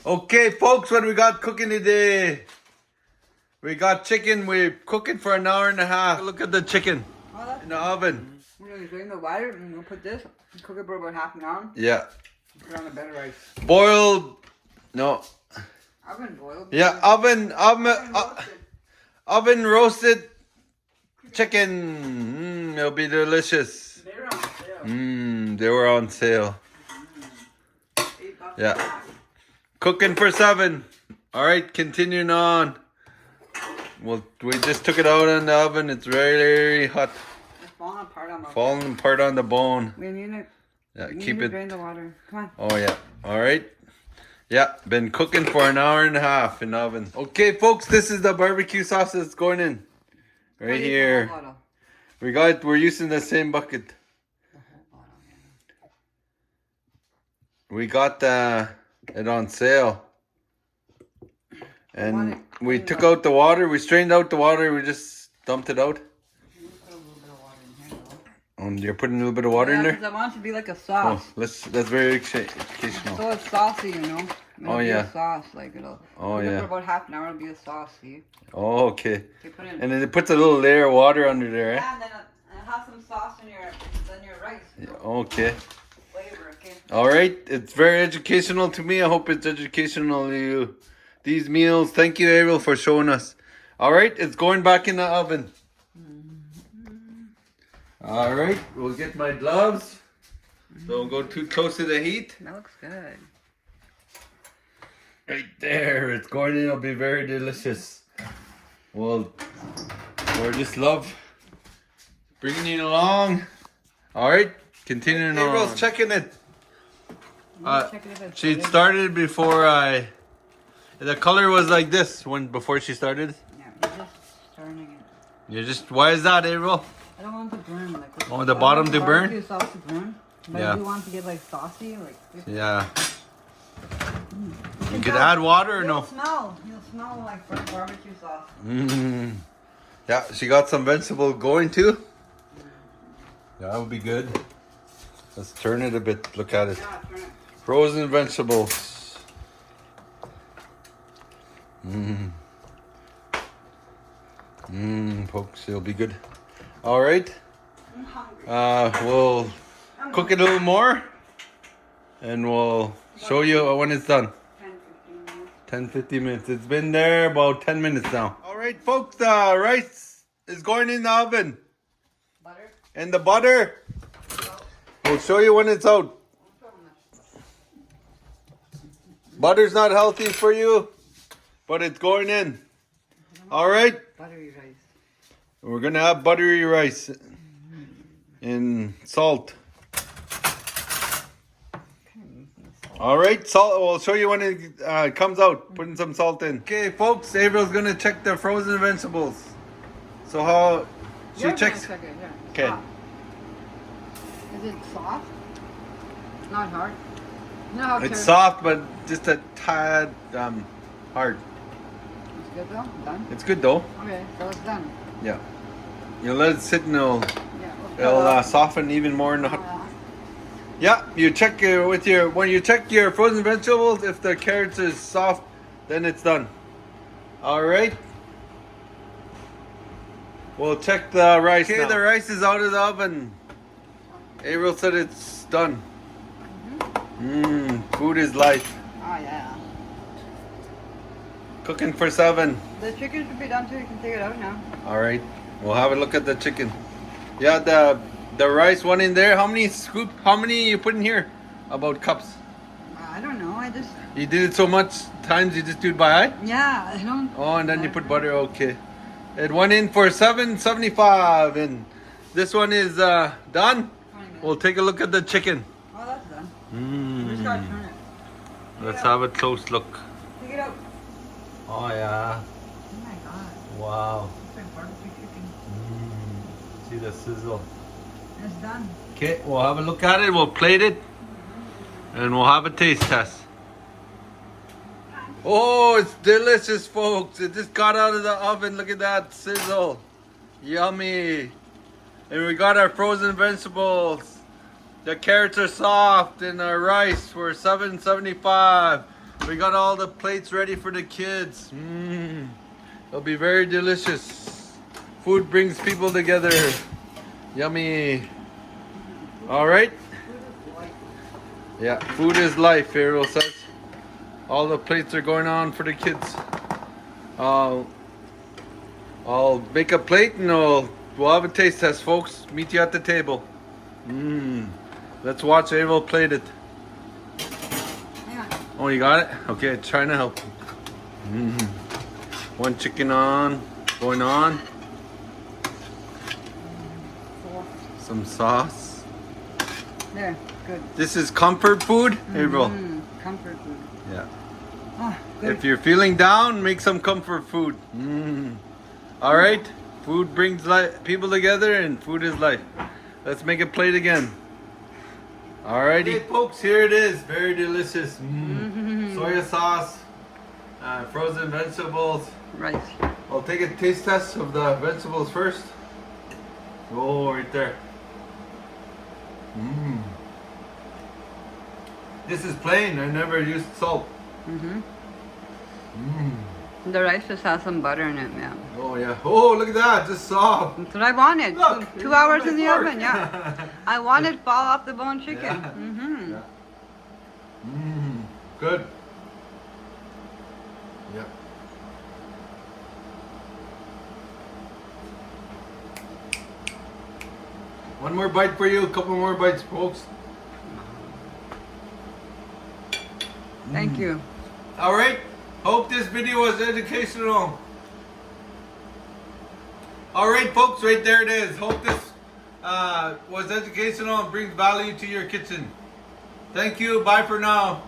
Okay, folks, what we got cooking today? We got chicken. We're cooking for an hour and a half. Look at the chicken in the oven. We're going to drain the water and we'll put this, cook it for about half an hour. Yeah. Put on a bed of rice. Boiled. No. Oven boiled. Yeah, oven roasted chicken. It'll be delicious. They were on sale. They were on sale. $8 Yeah. a pack. Cooking for 7. All right, continuing on. Well, we just took it out in the oven. It's very hot. It's falling apart on my Falling apart on the bone. We need it. Yeah, We keep need to it. drain the water. Come on. Oh, yeah. All right. Yeah, been cooking for an hour and a half in the oven. Okay, folks, this is the barbecue sauce that's going in. Right here. We're using the same bucket. We got it on sale. And we took out the water. We strained out the water. We just dumped it out. And you're putting a little bit of water in there? I want it to be like a sauce. Oh, that's very educational. So it's saucy, you know. It'll be yeah. a sauce, like it'll. Oh, cook it yeah. For about half an hour, it'll be a sauce. See. Oh, okay. Okay, put it in. And then it puts a little layer of water under there, eh? Yeah, and then it has some sauce in your rice. You know, Okay. flavor, okay. All right. It's very educational to me. I hope it's educational to you. These meals. Thank you, Ariel, for showing us. All right. It's going back in the oven. All right. We'll get my gloves. Don't go too close to the heat. That looks good. Right there. It's going in. It'll be very delicious. Well, we just love bringing you along. All right. Continuing on. Ariel's checking it. Check it if it's She good. started before the color was like this before she started. Yeah, we're just turning it. Why is that, Ariel? I don't want it to burn. Like, Oh, the bottom to burn? barbecue sauce to burn. But Yeah. if you want to get like saucy, like. Yeah. You could add water or no? You'll smell like barbecue sauce. Yeah, she got some vegetable going too. Yeah, that would be good. Let's turn it a bit. Look at it. Yeah, turn it. Frozen vegetables. Folks, it'll be good. All right. I'm hungry. We'll cook it a little more, and we'll show you when it's done. 10, 15 minutes. 10-15 minutes. It's been there about 10 minutes now. All right, folks, the rice is going in the oven. Butter. And the butter, we'll show you when it's out. Butter's not healthy for you, but it's going in. All right. Buttery rice. We're going to have buttery rice and salt. All right, salt. We'll show you when it comes out. Putting some salt in. Okay, folks. Ariel's gonna check the frozen vegetables. So how she You're checks? gonna check it, yeah. Okay. Soft. Is it soft? Not hard. You know how It's carrots- soft, but just a tad hard. It's good though. Done. It's good though. Okay, so it's done. Yeah. You let it sit and it'll Yeah. soften even more in the hot. Yeah, you check when you check your frozen vegetables, if the carrots is soft, then it's done. All right. We'll check the rice. Okay, the rice is out of the oven. Ariel said it's done. Food is life. Oh yeah. Cooking for 7. The chicken should be done too. You can take it out now. All right. We'll have a look at the chicken. Yeah, the rice one in there. How many you put in here? About cups. I don't know. I just. You did it so much times you just do it by eye? Yeah, I don't. Oh, and then you put butter. Okay. It went in for $7.75, and this one is done. 20 minutes. We'll take a look at the chicken. Oh, that's done. We just gotta turn it. Let's have a close look. Take it out. Oh yeah. Oh my god. Wow. It's like barbecue chicken. See the sizzle. It's done. Okay, we'll have a look at it. We'll plate it, and we'll have a taste test. Oh, it's delicious, folks. It just got out of the oven. Look at that sizzle. Yummy. And we got our frozen vegetables. The carrots are soft, and our rice for $7.75. We got all the plates ready for the kids. It'll be very delicious. Food brings people together. Yummy. All right. Yeah, food is life, Ariel says. All the plates are going on for the kids. I'll make a plate and we'll have a taste test, folks. Meet you at the table. Let's watch Ariel plate it. Yeah. Oh, you got it? Okay, trying to help. One chicken going on. Some sauce. There, good. This is comfort food, Ariel. Comfort food. Yeah. Oh, good. If you're feeling down, make some comfort food. All right. Food brings people together, and food is life. Let's make a plate again. Alrighty, folks, here it is. Very delicious. Soya sauce, frozen vegetables. Right. I'll take a taste test of the vegetables first. Oh, right there. This is plain. I never used salt. The rice just has some butter in it, yeah. Oh yeah. Oh, look at that. Just soft. That's what I wanted. Look, Two hours in the pork. oven, yeah. I wanted fall off the bone chicken. Yeah. Good. Yep. One more bite for you. A couple more bites, folks. Thank you. All right. Hope this video was educational. All right, folks. Right there it is. Hope this was educational and brings value to your kitchen. Thank you. Bye for now.